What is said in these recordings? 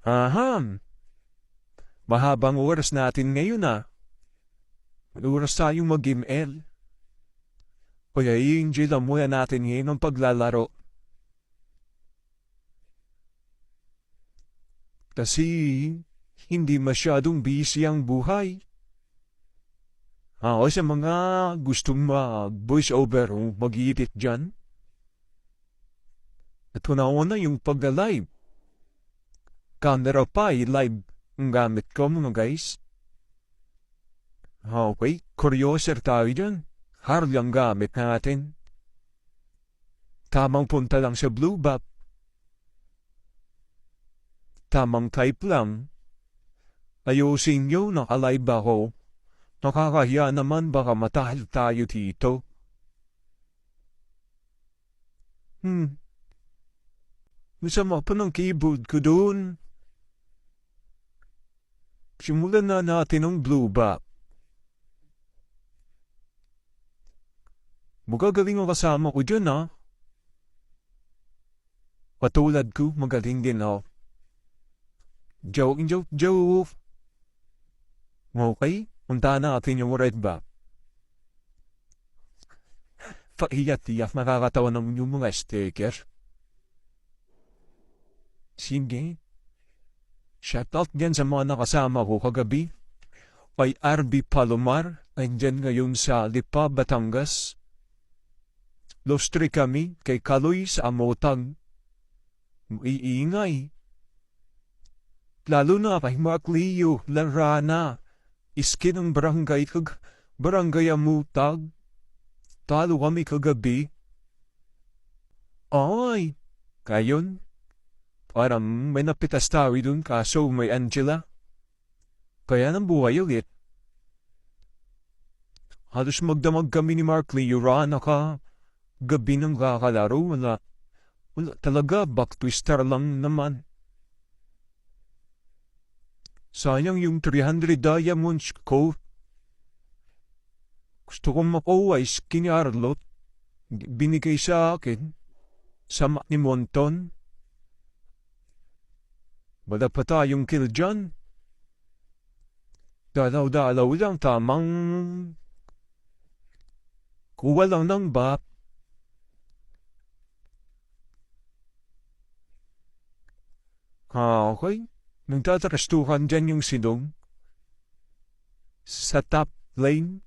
Aham, mahabang oras natin ngayon Oras tayong mag-email. Kaya i-enjoy lang muna natin ngayon ang paglalaro. Kasi hindi masyadong busy ang buhay. Ako sa mga gustong mag-voice over o mag-edit dyan. Ito na una yung pag-live. Camera pa live ang gamit ko mga guys. Okay, kuryoser tayo dyan. Hardly ang gamit natin. Tamang punta lang sa Bluebop. Tamang type lang. Ayusin nyo, naka-live ako. Nakakahiya naman baka matahil tayo dito. Masama pa ng keyboard ko doon. Simulan na natin ang Bluebop. Magagaling ang kasama ko dyan Patulad ko, magaling din Joke. Okay, punta natin yung Red Bop. Paiyat-iyak nakakatawa ng yung mga sticker. Sige. Shoutout dyan sa mga nakasama ko kagabi. Kay RB Palomar, andyan ngayon sa Lipa, Batangas. Lostre kami kay Kaloy sa Amotang. Iingay. Lalo na kay Mark Leo, Larana, iskin ng barangay Amutag. Talo kami kagabi. Ay, kayon. Parang may napitas tayo dun kaso may Angela. Kaya nang buhay ulit. Halos magdamag kami ni Mark Leo, Rana ka. Gabi ng kakalaro, wala talaga, back twister lang naman. Sayang yung 300 diamonds ko. Gusto kong makuha skin ni Arlot. Binigay sa akin. Sama ni Monton. Wala pa tayong kill dyan. Dalaw-dalaw lang tamang kuha lang ng bap. Okay. Nagtatrastuhan dyan yung sinong. Sa top lane.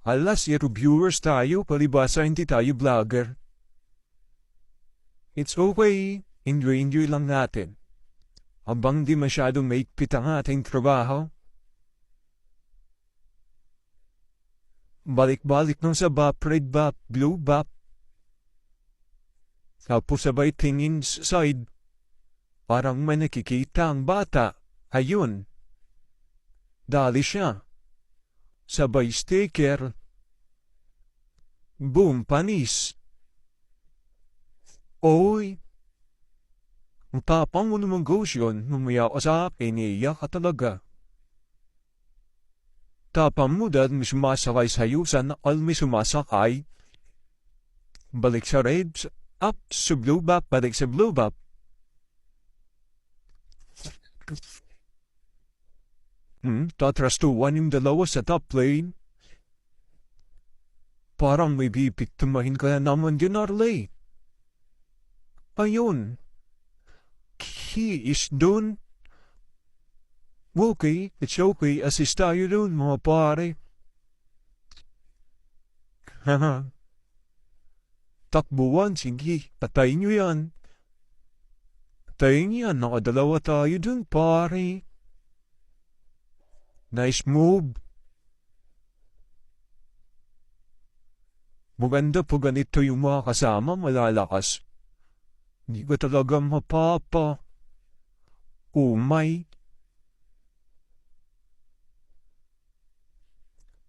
Alas, viewers tayo, palibasa hindi tayo vlogger. It's okay. Enjoy lang natin. Habang di masyadong maigpit ang ating trabaho. Balik-balik nung sa bap, red bap, blue bap. Tapos sabay tingin side. Parang may nakikita ang bata. Ayun. Dali siya. Sabay sticker. Boom, panis. Oy. Ang tapang mo naman goes yun. Mamaya ka sa akin, iiyak ka talaga. Tapang mo dahil may sumasakay sa'yo, sana all may sumasakay. Balik sa red, up sa blue bop, balik sa blue bop. Tatrastuan yung dalawa sa top lane. Parang may bipiktumahin ka na naman din, Arley. Ayun. He is done. Okay, it's okay. Assist tayo dun, mga pare. Haha. Takbuhan, sige. Patayin nyo yan. Patayin nyo yan. Nakadalawa tayo dun, pare. Nice move. Maganda po ganito yung mga kasama, malalakas. Hindi ko talaga mapapa. Umay.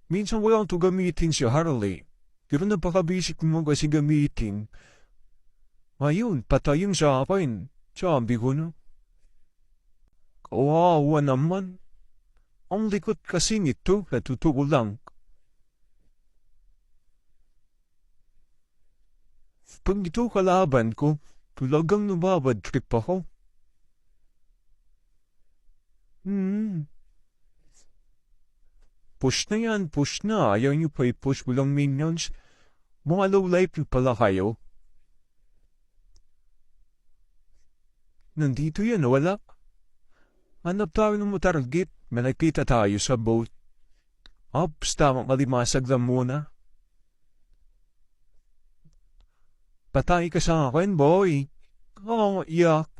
Minsan walang to gamitin si Harley. Pero napaka-basic mo kasi gamitin. Ayun, patay yung sa akin. Sabi ko na. Kawawa naman. Ang likot kasi nito, natutuko lang. Pag ito kalaban ko, talagang nababad trip ako. Push na yan, push na. Ayaw niyo pa i-push walang minions. Mga low life pala kayo. Nandito yan, wala. Hanap tayo ng target. May nakita tayo sa boat. Ops, tamang malimasag lang muna. Patay ka sa akin, boy. Oh, iyak.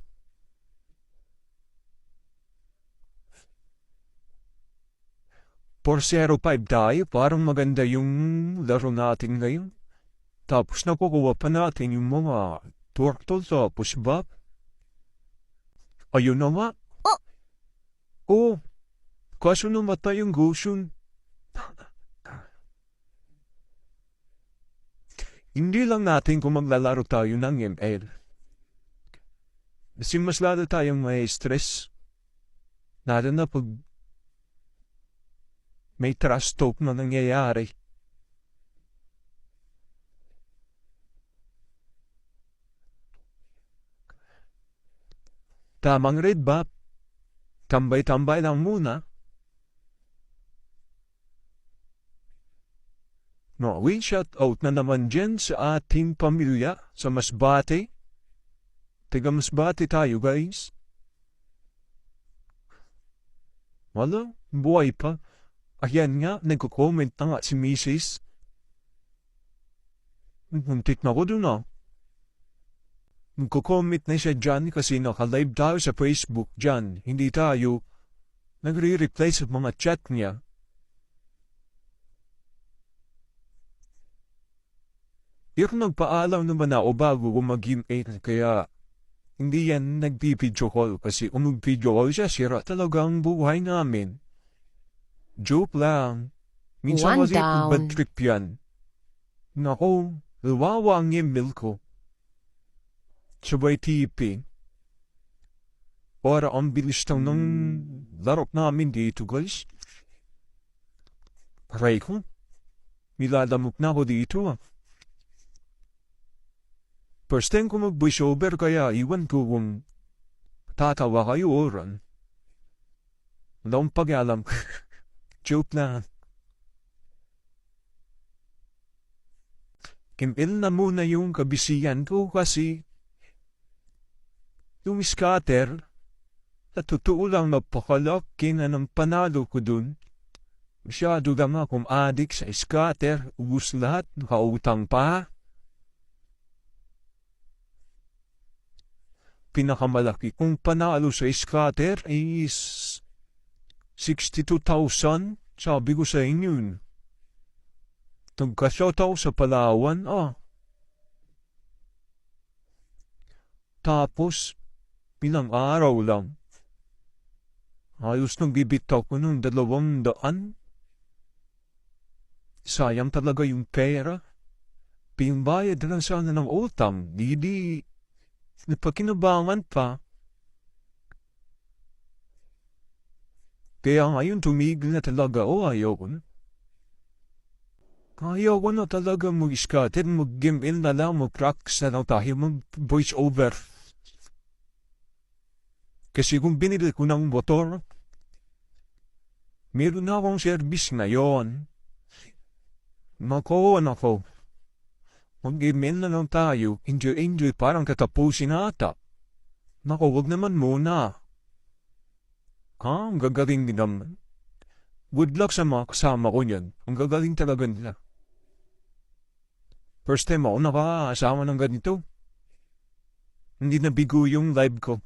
For 05 tayo, parang maganda yung laro natin ngayon. Tapos nakukuha pa natin yung mga turtle sa pushback. Ayun na nga. Oh, kaso namatay yung Gushun. Hindi lang natin kung maglalaro tayo ng ML. Kasi mas lalo tayong may stress. Lalo na pag may trust talk na nangyayari. Tamang red ba? Tambay-tambay lang muna. No, we shout out na naman dyan sa ating pamilya sa Masbate. Tiga Masbate tayo, guys. Wala, buhay pa. Ayan nga, nagko-comment na nga si Mrs. Muntik na ko dun ah. Nagko-comment na siya dyan kasi naka-live tayo sa Facebook dyan. Hindi tayo nagre-reply sa mga chat niya. Pero nagpaalam naman ako bago ko mag-game 8 kaya hindi yan nag-video call kasi kung mag-video call siya, sira talaga ang buhay namin. Joke lang. Minsan kasi bad trip yan. Nako, lawawa ang email ko. Sabay TP. Para ang bilis lang ng larok namin dito guys. Aray ko. Nilalamok na ako dito ah. First time ko mag-voice over kaya iwan ko kung tatawa kayo oran. Wala akong pag-alam. Joke na. Kimil na muna yung kabisiyan ko kasi yung scatter sa totoo lang napakalaki na ng panalo ko dun. Masyado lang akong adik sa scatter, ubus lahat, nakautang pa. Pinakamalaki kong panalo sa scatter is 62,000. Sabi ko sa inyo. Nagka-shout ako sa Palawan. Tapos, ilang araw lang. Ayos nang bibitaw ko ng 200. Sayang talaga yung pera. Pinbayad lang sana ng utang. Hindi napakinabangan pa. Kaya ngayon tumigil na talaga ayoko na. Ayoko na talaga mag-scatter, mag-game in na lang, mag-practice na lang tayo, mag-voice over. Kasi kung binili ko ng motor, meron na akong service ngayon. Makuha na ko. Mag-game in na lang tayo, enjoy, parang katapusin na ata. Naku, wag naman muna. Ang gagaling din naman. Good luck sa mga kasama ko niyan. Ang gagaling talaga nila. First time ako nakakasama ng ganito. Hindi nabigo yung live ko.